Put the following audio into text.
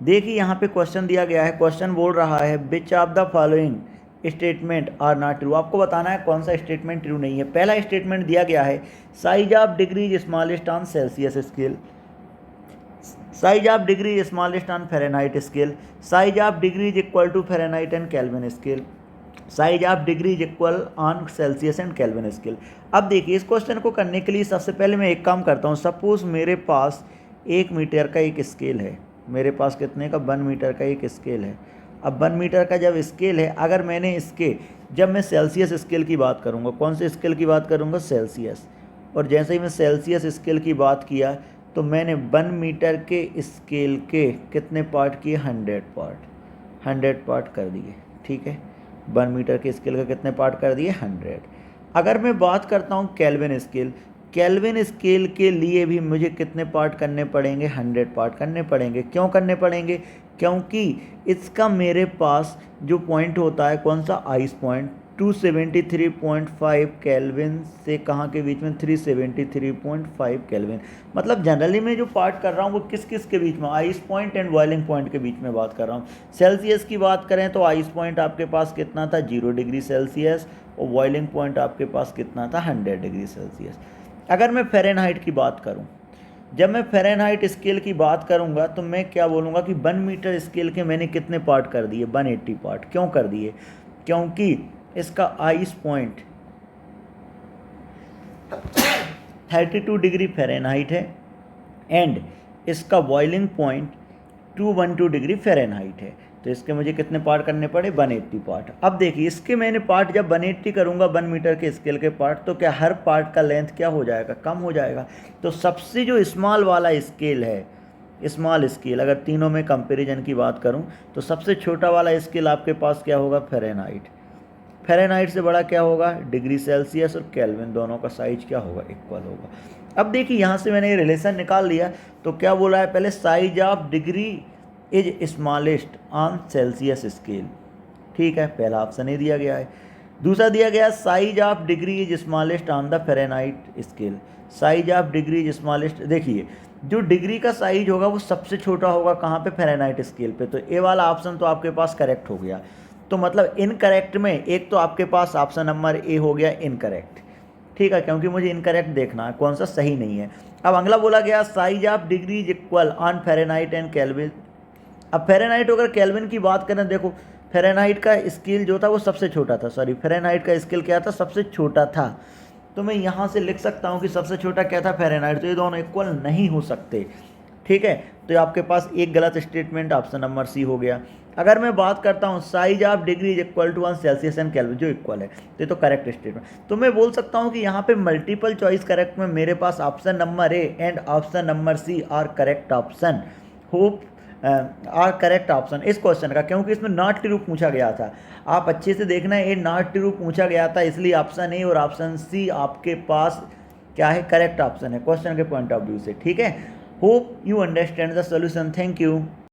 देखिए यहाँ पे क्वेश्चन दिया गया है, क्वेश्चन बोल रहा है which of the following statement are not true. आपको बताना है कौन सा स्टेटमेंट ट्रू नहीं है। पहला स्टेटमेंट दिया गया है size of degree smallest on Celsius scale, size of degree smallest on Fahrenheit scale, size of degree is equal to Fahrenheit and Kelvin scale, size of degree is equal on Celsius and Kelvin scale. अब देखिए इस question को करने के लिए सबसे पहले मैं एक काम करता हूँ। सपोज मेरे पास 1 मीटर का एक स्केल है, मेरे पास कितने का 1 मीटर का एक स्केल है। अब 1 मीटर का जब स्केल है, अगर मैंने इसके जब मैं सेल्सियस स्केल की बात करूँगा, कौन से स्केल की बात करूँगा, सेल्सियस। और जैसे ही मैं सेल्सियस स्केल की बात किया तो मैंने 1 मीटर के स्केल के कितने पार्ट किए, 100 पार्ट कर दिए। ठीक है, 1 मीटर के स्केल का कितने पार्ट कर दिए, 100। अगर मैं बात करता हूँ केल्विन स्केल, केल्विन स्केल के लिए भी मुझे कितने पार्ट करने पड़ेंगे, 100 पार्ट करने पड़ेंगे। क्यों करने पड़ेंगे, क्योंकि इसका मेरे पास जो पॉइंट होता है कौन सा, आइस पॉइंट, 273.5 केल्विन से कहाँ के बीच में, 373.5 केल्विन। मतलब जनरली मैं जो पार्ट कर रहा हूँ वो किस किस के बीच में, ice point and boiling point के बीच में बात कर रहा हूँ। सेल्सियस की बात करें तो आइस पॉइंट आपके पास कितना था, 0 डिग्री सेल्सियस, और बॉइलिंग पॉइंट आपके पास कितना था, 100 डिग्री सेल्सियस। अगर मैं फ़ारेनहाइट की बात करूँ, जब मैं फ़ारेनहाइट स्केल की बात करूंगा तो मैं क्या बोलूँगा कि 1 मीटर स्केल के मैंने कितने पार्ट कर दिए, 180 पार्ट। क्यों कर दिए, क्योंकि इसका आइस पॉइंट 32 डिग्री फ़ारेनहाइट है एंड इसका बॉइलिंग पॉइंट 212 डिग्री फ़ारेनहाइट है। तो इसके मुझे कितने पार्ट करने पड़े, 180 पार्ट। अब देखिए इसके मैंने पार्ट जब 180 करूँगा 1 मीटर के स्केल के पार्ट, तो क्या हर पार्ट का लेंथ क्या हो जाएगा, कम हो जाएगा। तो सबसे जो स्मॉल वाला स्केल है, स्मॉल स्केल, अगर तीनों में कंपैरिजन की बात करूं तो सबसे छोटा वाला स्केल आपके पास क्या होगा, फ़ारेनहाइट। फ़ारेनहाइट से बड़ा क्या होगा, डिग्री सेल्सियस, और केल्विन, दोनों का साइज क्या होगा, इक्वल होगा। अब देखिए यहाँ से मैंने रिलेशन निकाल लिया। तो क्या बोला है, पहले size of degree is smallest on Celsius scale. ठीक है, पहला ऑप्शन ही दिया गया है। दूसरा दिया गया size of degree is smallest on the Fahrenheit scale, size of degree is smallest. देखिए जो डिग्री का साइज होगा वो सबसे छोटा होगा कहाँ पे, फ़ारेनहाइट स्केल पे। तो ए वाला ऑप्शन तो आपके पास करेक्ट हो गया। तो मतलब इनकरेक्ट में एक तो आपके पास ऑप्शन नंबर ए हो गया इनकरेक्ट। ठीक है, क्योंकि मुझे इनकरेक्ट देखना है कौन सा सही नहीं है। अब अगला बोला गया size of degree is equal on Fahrenheit and kelvin. अब फ़ारेनहाइट अगर केल्विन की बात करें, देखो फ़ारेनहाइट का स्केल जो था वो सबसे छोटा था, सॉरी फ़ारेनहाइट का स्केल क्या था, सबसे छोटा था। तो मैं यहाँ से लिख सकता हूँ कि सबसे छोटा क्या था, फ़ारेनहाइट। तो ये दोनों इक्वल नहीं हो सकते। ठीक है, तो आपके पास एक गलत स्टेटमेंट, ऑप्शन नंबर सी हो गया। अगर मैं बात करता हूँ size of degree is equal to 1 Celsius and Kelvin, जो इक्वल है, तो करेक्ट स्टेटमेंट। तो मैं बोल सकता हूँ कि यहाँ पे मल्टीपल चॉइस करेक्ट में मेरे पास option number A and option number C are correct option, hope are correct option इस क्वेश्चन का, क्योंकि इसमें नॉट ट्रू पूछा गया था। आप अच्छे से देखना, ये नॉट ट्रू पूछा गया था, इसलिए ऑप्शन ए और ऑप्शन सी आपके पास क्या है, करेक्ट ऑप्शन है क्वेश्चन के पॉइंट ऑफ व्यू से। ठीक है, hope you understand the solution. Thank you.